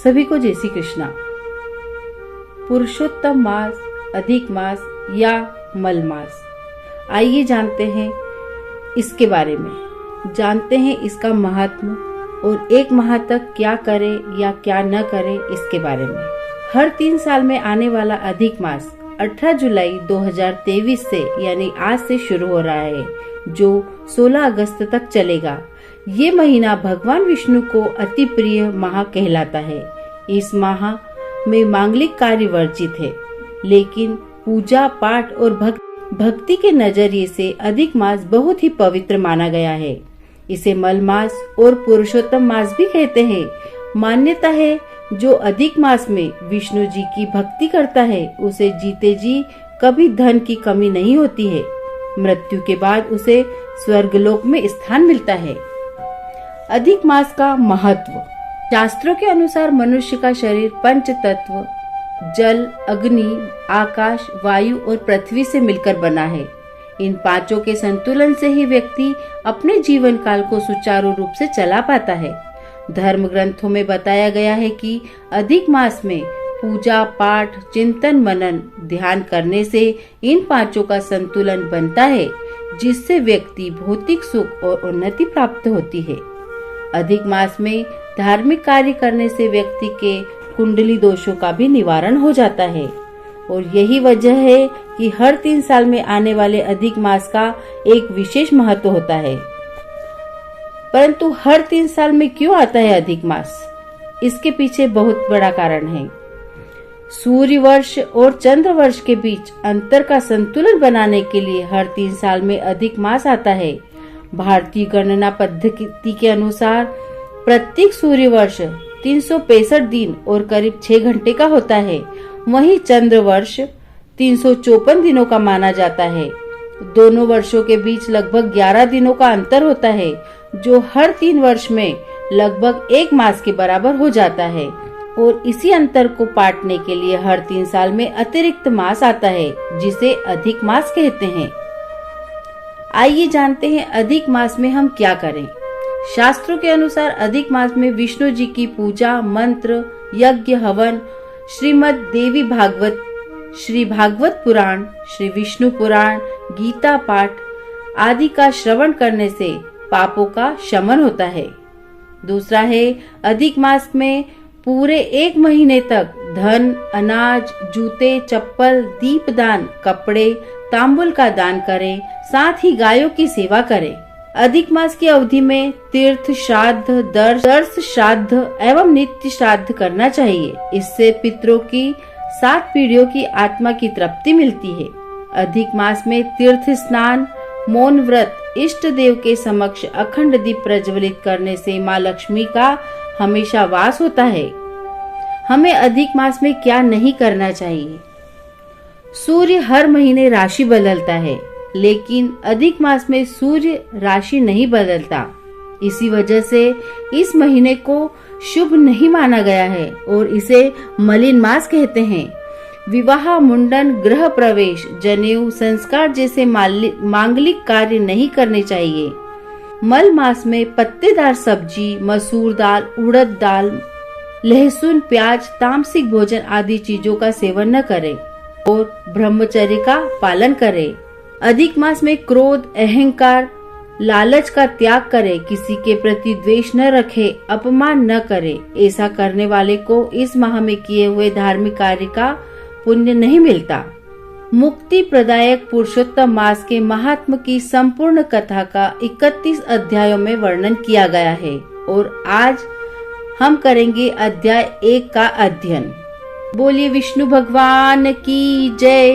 सभी को जय श्री कृष्णा। पुरुषोत्तम मास, अधिक मास या मल मास, आइए जानते हैं इसके बारे में, जानते हैं इसका महत्व और एक माह तक क्या करें या क्या न करें इसके बारे में। हर 3 साल में आने वाला अधिक मास 18 जुलाई 2023 से यानी आज से शुरू हो रहा है, जो 16 अगस्त तक चलेगा। ये महीना भगवान विष्णु को अति प्रिय माह कहलाता है। इस माह में मांगलिक कार्य वर्जित है, लेकिन पूजा पाठ और भक्ति के नजरिए से अधिक मास बहुत ही पवित्र माना गया है। इसे मल मास और पुरुषोत्तम मास भी कहते हैं। मान्यता है जो अधिक मास में विष्णु जी की भक्ति करता है, उसे जीते जी कभी धन की कमी नहीं होती है। मृत्यु के बाद उसे स्वर्गलोक में स्थान मिलता है। अधिक मास का महत्व। शास्त्रों के अनुसार मनुष्य का शरीर 5 तत्व जल, अग्नि, आकाश, वायु और पृथ्वी से मिलकर बना है। इन 5 के संतुलन से ही व्यक्ति अपने जीवन काल को सुचारू रूप से चला पाता है। धर्म ग्रंथों में बताया गया है कि अधिक मास में पूजा पाठ, चिंतन मनन, ध्यान करने से इन 5 का संतुलन बनता है, जिससे व्यक्ति भौतिक सुख और उन्नति प्राप्त होती है। अधिक मास में धार्मिक कार्य करने से व्यक्ति के कुंडली दोषों का भी निवारण हो जाता है और यही वजह है कि हर 3 साल में आने वाले अधिक मास का एक विशेष महत्व होता है। परंतु हर 3 साल में क्यों आता है अधिक मास? इसके पीछे बहुत बड़ा कारण है। सूर्य वर्ष और चंद्र वर्ष के बीच अंतर का संतुलन बनाने के लिए हर 3 साल में अधिक मास आता है। भारतीय गणना पद्धति के अनुसार प्रत्येक सूर्य वर्ष 365 दिन और करीब 6 घंटे का होता है। वहीं चंद्र वर्ष 354 दिनों का माना जाता है। दोनों वर्षों के बीच लगभग 11 दिनों का अंतर होता है, जो हर 3 वर्ष में लगभग 1 मास के बराबर हो जाता है। और इसी अंतर को पाटने के लिए हर 3 साल में अतिरिक्त मास आता है, जिसे अधिक मास कहते हैं। आइए जानते हैं अधिक मास में हम क्या करें। शास्त्रों के अनुसार अधिक मास में विष्णु जी की पूजा, मंत्र, यज्ञ, हवन, श्रीमद् देवी भागवत, श्री भागवत पुराण, श्री विष्णु पुराण, गीता पाठ आदि का श्रवण करने से पापों का शमन होता है। दूसरा है, अधिक मास में पूरे 1 महीने तक धन, अनाज, जूते, चप्पल, दीपदान, कपड़े, तांबुल का दान करें, साथ ही गायों की सेवा करें। अधिक मास की अवधि में तीर्थ श्राद्ध, दर्श श्राद्ध एवं नित्य श्राद्ध करना चाहिए। इससे पितरों की 7 पीढ़ियों की आत्मा की तृप्ति मिलती है। अधिक मास में तीर्थ स्नान, मौन व्रत, इष्ट देव के समक्ष अखंड दीप प्रज्वलित करने से माँ लक्ष्मी का हमेशा वास होता है। हमें अधिक मास में क्या नहीं करना चाहिए? सूर्य हर महीने राशि बदलता है, लेकिन अधिक मास में सूर्य राशि नहीं बदलता। इसी वजह से इस महीने को शुभ नहीं माना गया है और इसे मलिन मास कहते हैं। विवाह, मुंडन, गृह प्रवेश, जनेऊ, संस्कार जैसे मांगलिक कार्य नहीं करने चाहिए। मल मास में पत्तेदार सब्जी, मसूर दाल, उड़द दाल, लहसुन, प्याज, तामसिक भोजन आदि चीजों का सेवन न करें और ब्रह्मचर्य का पालन करें। अधिक मास में क्रोध, अहंकार, लालच का त्याग करें, किसी के प्रति द्वेष न रखें, अपमान न करें। ऐसा करने वाले को इस माह में किए हुए धार्मिक कार्य का पुण्य नहीं मिलता। मुक्ति प्रदायक पुरुषोत्तम मास के महात्म की संपूर्ण कथा का 31 अध्यायों में वर्णन किया गया है और आज हम करेंगे अध्याय 1 का अध्ययन। बोलिए विष्णु भगवान की जय।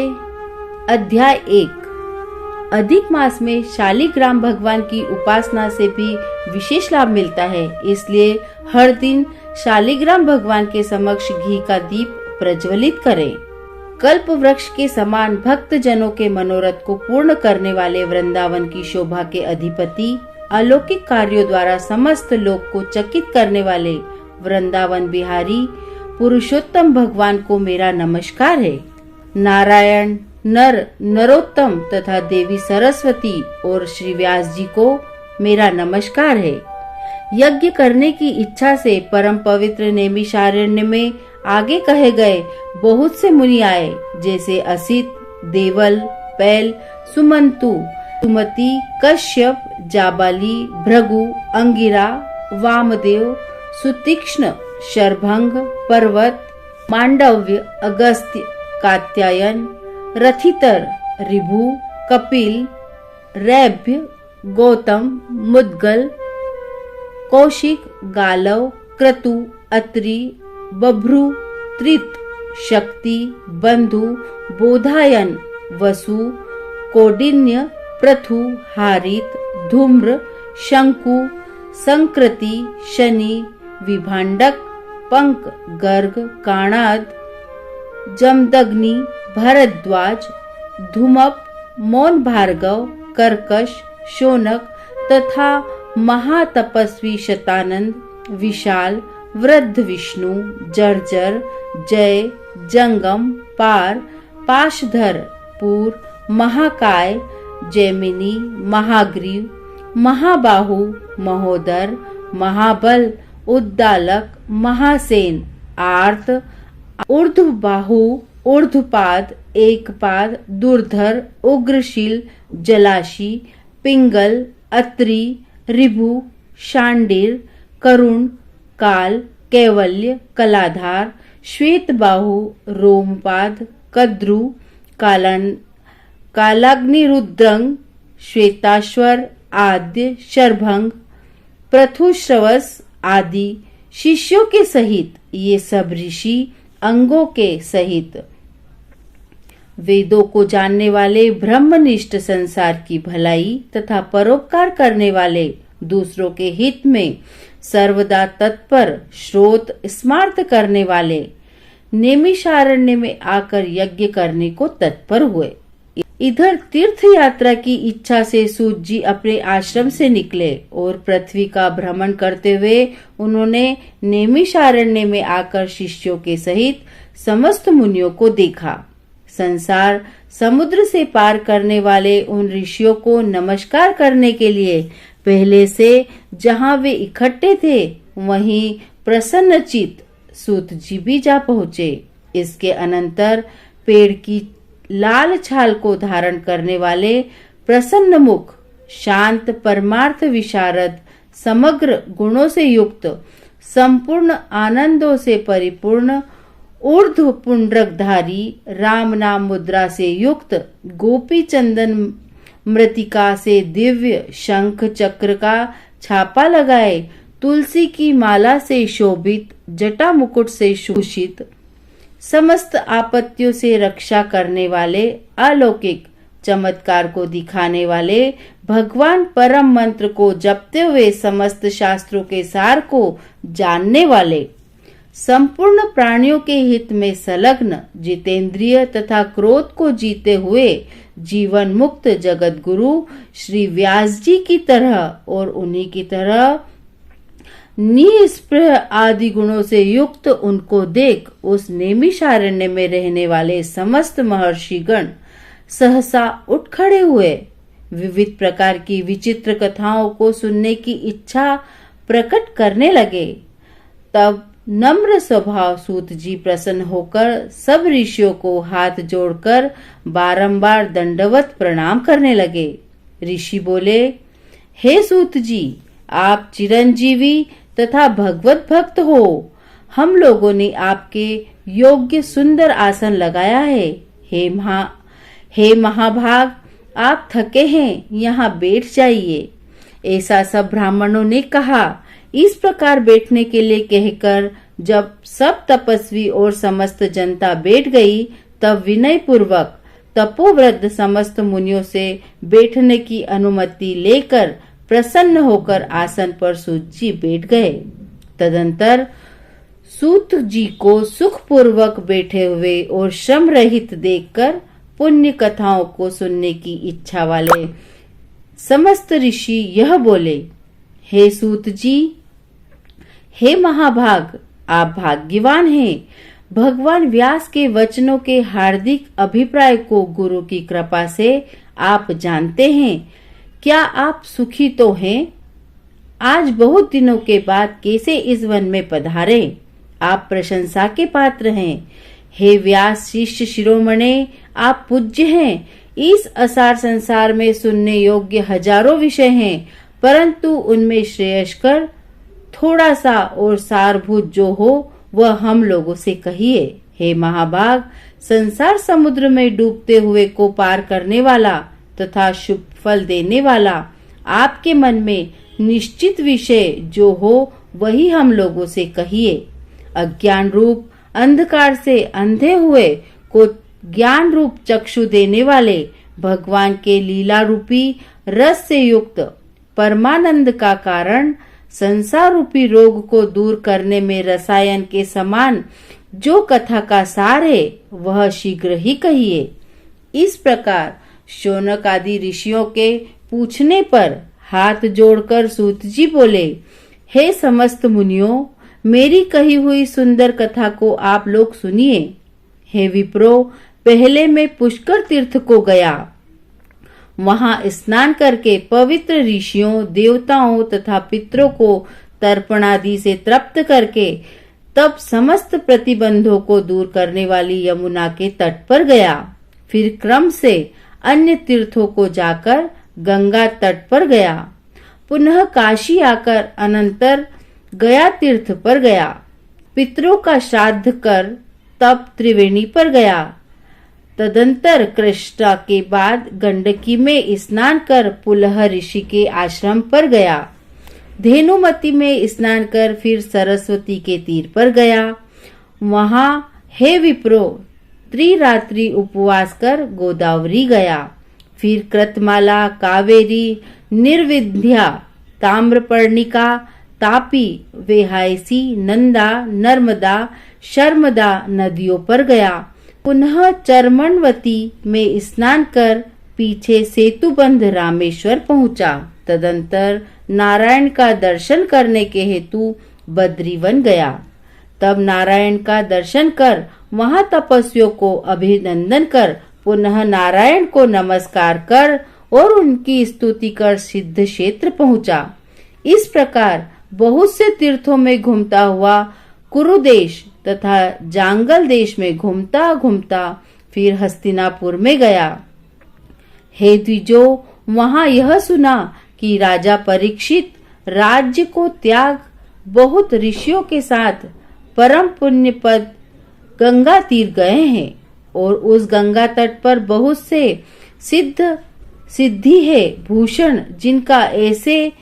अध्याय 1। अधिक मास में शालिग्राम भगवान की उपासना से भी विशेष लाभ मिलता है, इसलिए हर दिन शालिग्राम भगवान के समक्ष घी का दीप प्रज्वलित करें। कल्प वृक्ष के समान भक्त जनों के मनोरथ को पूर्ण करने वाले वृंदावन की शोभा के अधिपति, अलौकिक कार्यों द्वारा समस्त लोक को चकित करने वाले वृंदावन बिहारी पुरुषोत्तम भगवान को मेरा नमस्कार है। नारायण, नर, नरोत्तम तथा देवी सरस्वती और श्री व्यास जी को मेरा नमस्कार है। यज्ञ करने की इच्छा से परम पवित्र नैमिषारण्य में आगे कहे गए बहुत से मुनि आए, जैसे असित, देवल, पैल, सुमंतु, सुमति, कश्यप, जाबाली, भृगु, अंगिरा, वामदेव, सुतीक्ष्ण, शरभंग, पर्वत, मांडव्य, अगस्त्य, कात्यायन, रथितर, ऋभु, कपिल, रैभ्य, गौतम, मुद्गल, कौशिक, गालव, क्रतु, अत्रि, बभ्रु, त्रित, शक्ति, बंधु, बोधायन, वसु, कौडिन्य, पृथु, हारित, धूम्र, शंकु, संकृति, शनि, विभांडक, पंक, गर्ग, काणाद, जमदग्नि, भरद्वाज, धूमप, मौन भार्गव, कर्कश, शौनक तथा महातपस्वी शतानंद, विशाल, वृद्ध विष्णु, जर्जर, जय, जंगम, पार, पाशधर, पूर, महाकाय, जैमिनी, महाग्रीव, महाबाहु, महोदर, महाबल, उद्दालक, महासेन, आर्त, ऊर्ध्वबाहु, ऊर्ध्वपाद, एकपाद, दुर्धर, उग्रशील, जलाशी, पिंगल, अत्रि, ऋभु, शांडिर, करुण, काल, कैवल्य, कलाधार, श्वेतबाहु, रोमपाद, कद्रु, कालाग्निरुद्रंग, श्वेताश्वर, आद्य, शरभंग, पृथुश्रवस आदि शिष्यों के सहित ये सब ऋषि अंगों के सहित वेदों को जानने वाले, ब्रह्मनिष्ठ, संसार की भलाई तथा परोपकार करने वाले, दूसरों के हित में सर्वदा तत्पर, श्रोत स्मार्त करने वाले नैमिषारण्य में आकर यज्ञ करने को तत्पर हुए। इधर तीर्थ यात्रा की इच्छा से सूत जी अपने आश्रम से निकले और पृथ्वी का भ्रमण करते हुए उन्होंने नैमिषारण्य में आकर शिष्यों के सहित समस्त मुनियों को देखा। संसार समुद्र से पार करने वाले उन ऋषियों को नमस्कार करने के लिए पहले से जहां वे इकट्ठे थे वहीं प्रसन्नचित सूत जी भी जा पहुंचे। इसके अनंतर पेड़ की लाल छाल को धारण करने वाले प्रसन्न मुख, शांत, परमार्थ विशारद, समग्र गुणों से युक्त, संपूर्ण आनंदों से परिपूर्ण, ऊर्ध्व पुंड्रकधारी, राम नाम मुद्रा से युक्त, गोपी चंदन मृतिका से दिव्य, शंख चक्र का छापा लगाए, तुलसी की माला से शोभित, जटा मुकुट से सुशोभित, समस्त आपत्तियों से रक्षा करने वाले, अलौकिक चमत्कार को दिखाने वाले, भगवान परम मंत्र को जपते हुए समस्त शास्त्रों के सार को जानने वाले, संपूर्ण प्राणियों के हित में संलग्न, जितेंद्रिय तथा क्रोध को जीते हुए जीवन मुक्त जगत गुरु श्री व्यास जी की तरह और उन्हीं की तरह निस्पृह आदि गुणों से युक्त उनको देख उस नैमिषारण्य में रहने वाले समस्त महर्षिगण सहसा उठ खड़े हुए। विविध प्रकार की विचित्र कथाओं को सुनने की इच्छा प्रकट करने लगे। तब नम्र स्वभाव सूत जी प्रसन्न होकर सब ऋषियों को हाथ जोड़कर बारंबार दंडवत प्रणाम करने लगे। ऋषि बोले, हे सूत जी, आप चिरंजीवी तथा भगवत भक्त हो। हम लोगों ने आपके योग्य सुंदर आसन लगाया है। हे महाभाग, आप थके हैं, यहाँ बैठ जाइए। ऐसा सब ब्राह्मणों ने कहा। इस प्रकार बैठने के लिए कहकर जब सब तपस्वी और समस्त जनता बैठ गई, तब विनय पूर्वक तपोवृद्ध समस्त मुनियों से बैठने की अनुमति लेकर प्रसन्न होकर आसन पर सूत जी बैठ गए। तदंतर सूत जी को सुखपूर्वक बैठे हुए और श्रम रहित देखकर पुण्य कथाओं को सुनने की इच्छा वाले समस्त ऋषि यह बोले, हे सूत जी, हे महाभाग, आप भाग्यवान हैं। भगवान व्यास के वचनों के हार्दिक अभिप्राय को गुरु की कृपा से आप जानते हैं। क्या आप सुखी तो हैं? आज बहुत दिनों के बाद कैसे इस वन में पधारे। आप प्रशंसा के पात्र हैं। हे व्यास शिष्य शिरोमणे, आप पूज्य हैं। इस असार संसार में सुनने योग्य हजारों विषय हैं, परंतु उनमें श्रेयस्कर थोड़ा सा और सारभूत जो हो वह हम लोगों से कहिए। हे महाभाग, संसार समुद्र में डूबते हुए को पार करने वाला तथा शुभ फल देने वाला, आपके मन में निश्चित विषय जो हो वही हम लोगों से कहिए। अज्ञान रूप अंधकार से अंधे हुए को ज्ञान रूप चक्षु देने वाले भगवान के लीला रूपी रस से युक्त परमानंद का कारण संसार रूपी रोग को दूर करने में रसायन के समान जो कथा का सार है वह शीघ्र ही कहिए। इस प्रकार शौनक आदि ऋषियों के पूछने पर हाथ जोड़कर सूत जी बोले, हे समस्त मुनियों, मेरी कही हुई सुंदर कथा को आप लोग सुनिए। हे विप्रो, पहले मैं पुष्कर तीर्थ को गया। वहां स्नान करके पवित्र ऋषियों, देवताओं तथा पितरों को तर्पण आदि से तृप्त करके तब समस्त प्रतिबंधों को दूर करने वाली यमुना के तट पर गया। फिर क्रम से अन्य तीर्थों को जाकर गंगा तट पर गया। पुनः काशी आकर अनंतर गया तीर्थ पर गया। पितरों का श्राद्ध कर तब त्रिवेणी पर गया। तदंतर कृष्णा के बाद गंडकी में स्नान कर पुलह ऋषि के आश्रम पर गया। धेनुमती में स्नान कर फिर सरस्वती के तीर पर गया। वहां हे विप्रो, त्रिरात्रि उपवास कर गोदावरी गया। फिर कृतमाला, कावेरी, निर्विंध्या, ताम्रपर्णिका, तापी, वेहायसी, नंदा, नर्मदा, शर्मदा नदियों पर गया। पुनः चरमनवती में स्नान कर पीछे सेतुबंध रामेश्वर पहुंचा। तदंतर नारायण का दर्शन करने के हेतु बद्रीवन गया। तब नारायण का दर्शन कर वहां तपस्वियों को अभिनंदन कर पुनः नारायण को नमस्कार कर और उनकी स्तुति कर सिद्ध क्षेत्र पहुंचा। इस प्रकार बहुत से तीर्थों में घूमता हुआ कुरुदेश तथा जांगल देश में घूमता घूमता फिर हस्तिनापुर में गया। हे द्विजो, वहां यह सुना कि राजा परीक्षित राज्य को त्याग बहुत ऋषियों के साथ परम पुण्य पद गंगा तीर गए हैं और उस गंगा तट पर बहुत से सिद्धि है भूषण, जिनका ऐसे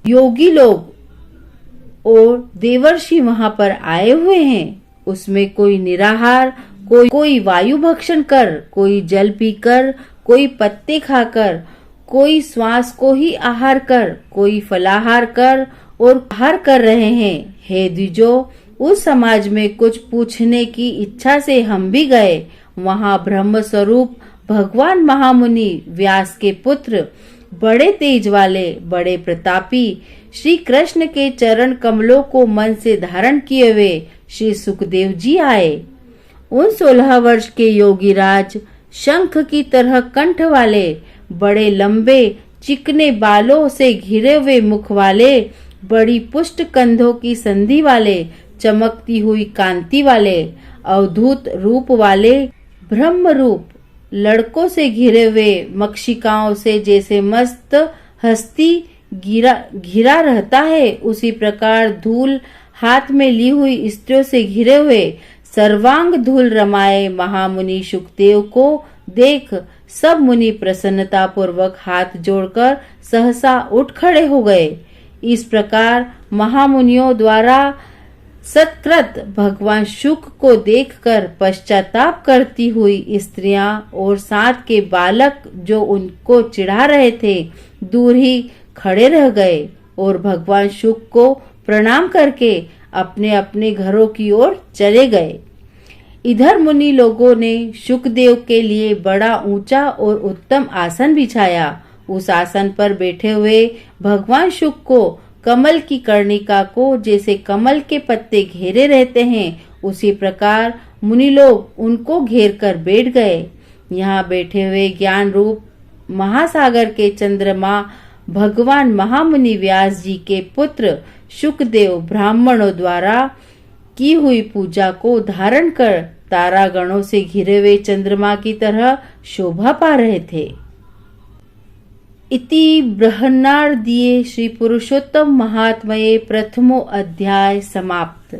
योगी लोग और देवर्षि वहां पर आए हुए हैं। उसमें कोई निराहार, कोई वायु भक्षण कर, कोई जल पीकर, कोई पत्ते खाकर, कोई श्वास को ही आहार कर, कोई फलाहार कर और आहार कर रहे हैं। हे द्विजो, उस समाज में कुछ पूछने की इच्छा से हम भी गए। वहां ब्रह्म स्वरूप भगवान महामुनि व्यास के पुत्र, बड़े तेज वाले, बड़े प्रतापी श्री कृष्ण के चरण कमलों को मन से धारण किए हुए श्री सुखदेव जी आए। उन 16 वर्ष के योगीराज शंख की तरह कंठ वाले, बड़े लंबे चिकने बालों से घिरे हुए मुख वाले, बड़ी पुष्ट कंधों की संधि वाले, चमकती हुई कांति वाले, अवधूत रूप वाले, ब्रह्म रूप, लड़कों से घिरे हुए, मक्षिकाओं से जैसे मस्त हस्ती घिरा रहता है, उसी प्रकार धूल हाथ में ली हुई स्त्रियों से घिरे हुए, सर्वांग धूल रमाए महामुनि सुखदेव को देख सब मुनि प्रसन्नता पूर्वक हाथ जोड़कर सहसा उठ खड़े हो गए। इस प्रकार महामुनियों द्वारा सत्कृत भगवान शुक को देखकर पश्चाताप करती हुई स्त्रियां और साथ के बालक जो उनको चिढ़ा रहे थे दूर ही खड़े रह गए और भगवान शुक को प्रणाम करके अपने अपने घरों की ओर चले गए। इधर मुनि लोगों ने शुकदेव के लिए बड़ा ऊंचा और उत्तम आसन बिछाया। उस आसन पर बैठे हुए भगवान शुक को कमल की कर्णिका को जैसे कमल के पत्ते घेरे रहते हैं, उसी प्रकार मुनि लोग उनको घेर कर बैठ गए। यहाँ बैठे हुए ज्ञान रूप महासागर के चंद्रमा भगवान महामुनि व्यास जी के पुत्र शुकदेव ब्राह्मणों द्वारा की हुई पूजा को धारण कर तारागणों से घिरे हुए चंद्रमा की तरह शोभा पा रहे थे। इति बृहन्नारदीये श्री पुरुषोत्तम महात्म्ये प्रथमो अध्याय समाप्त।